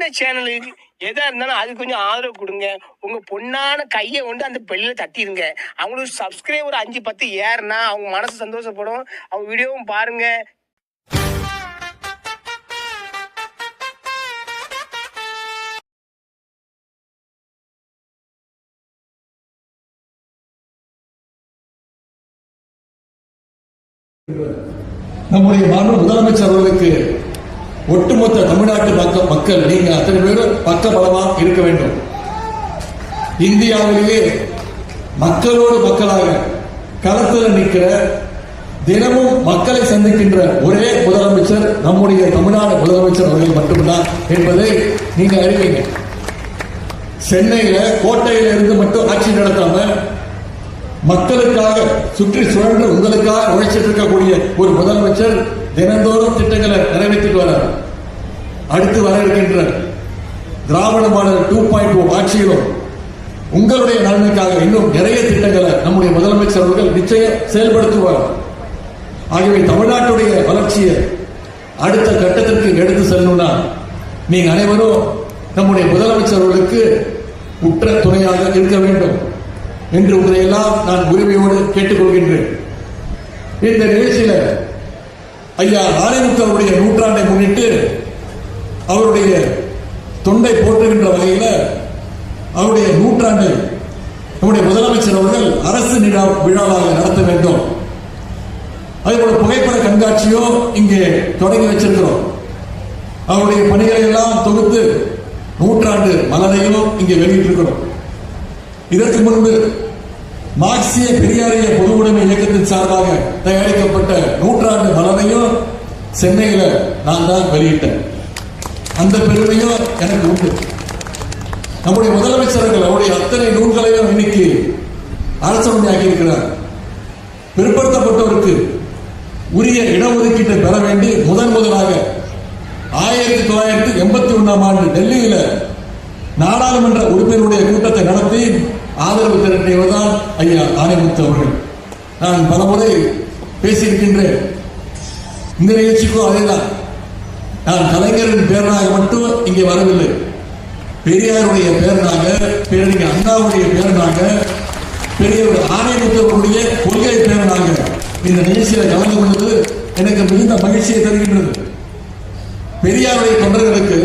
இந்த சேனலுக்கு எதா இருந்தாலும் அது கொஞ்சம் ஆதரவு கொடுங்க. உங்க பொண்ணான கையை கொண்டு அந்த பெல்லில் தட்டிடுங்க. அவங்களுக்கு சப்ஸ்கிரைபர் 5-10 ஏறுனா அவங்க மனசு சந்தோஷப்படும். அவங்க வீடியோவும் பாருங்க. நம்முடைய மாண்பு முதலமைச்சர் அவர்களுக்கு ஒட்டுமொத்த தமிழ்நாட்டு மக்கள் நீங்க அத்தனை பேரும் பக்கபலமா இருக்க வேண்டும். இந்தியாவிலேயே மக்களோடு மக்களாக களத்தில் நிற்கிற தினமும் மக்களை சந்திக்கின்ற ஒரே முதலமைச்சர் நம்முடைய தமிழ்நாடு முதலமைச்சர் அவர்கள் மட்டும்தான் என்பதை நீங்க அறிவீங்க. சென்னையில கோட்டையில இருந்து மட்டும் ஆட்சி நடத்தாம மக்களுக்காக சுற்றி சுழன்று உங்களுக்காக உழைச்சிட்டு இருக்கக்கூடிய ஒரு முதலமைச்சர் தினந்தோறும் திட்டங்களை நிறைவேற்றிட்டு வரார். அடுத்து வர இருக்கின்ற திராவிட மாடல் 2.0 ஆட்சியிலும் உங்களுடைய நலனுக்காக இன்னும் நிறைய திட்டங்களை நம்முடைய முதலமைச்சர் அவர்கள் நிச்சயம் செயல்படுத்துவார். ஆகவே தமிழ்நாட்டுடைய வளர்ச்சியை அடுத்த கட்டத்திற்கு எடுத்து செல்லணும்னா நீங்க அனைவரும் நம்முடைய முதலமைச்சர் அவர்களுக்கு உற்ற துணையாக இருக்க வேண்டும் என்று உங்களை எல்லாம் நான் உரிமையோடு கேட்டுக்கொள்கின்றேன். இந்த நிகழ்ச்சியில ஐயா ஆணைமுத்து அவருடைய நூற்றாண்டை முன்னிட்டு அவருடைய தொண்டை போற்றுகின்ற வகையில் அவருடைய நூற்றாண்டை நம்முடைய முதலமைச்சர் அவர்கள் அரசு விழாவாக நடத்த வேண்டும். அதேபோல புகைப்பட கண்காட்சியும் இங்கே தொடங்கி வச்சிருக்கிறோம். அவருடைய பணிகளை எல்லாம் தொகுத்து நூற்றாண்டு மலரையும் இங்கே வெளியிட்டிருக்கிறோம். இதற்கு முன்பு மார்க்சிய பெரியாரிய பொது உடைமை இயக்கத்தின் சார்பாக தயாரிக்கப்பட்ட நூற்றாண்டு மலரையும் சென்னையில நான் தான் வெளியிட்டேன். அந்த பெருமையும் எனக்கு உண்டு. நம்முடைய முதலமைச்சர்கள் அவருடைய அத்தனை நூல்களையும் இன்னைக்கு அரசாணையாக்கி இருக்கிறார். பிற்படுத்தப்பட்டவருக்கு உரிய இடஒதுக்கீட்டை பெற வேண்டி முதலாக 1981ஆம் ஆண்டு டெல்லியில நாடாளுமன்ற உறுப்பினருடைய கூட்டத்தை நடத்தி ஆதரவு திரட்டியவர்தான் ஐயா ஆணைமுத்து அவர்கள். நான் பலமுறை பேசியிருக்கின்றேன். இந்த நிகழ்ச்சிக்கும் அதேதான். நான் கலைஞரின் பேரனாக மட்டும் இங்கே வரவில்லை. பெரியாருடைய பேரனாக, பேரறிஞர் அண்ணாவுடைய பேரனாக, பெரியவர் ஆணைமுத்தவருடைய கொள்கை பேரனாக இந்த நிகழ்ச்சியில கலந்து கொண்டது எனக்கு மிகுந்த மகிழ்ச்சியை தருகின்றது. பெரியாருடைய தொண்டர்களுக்கு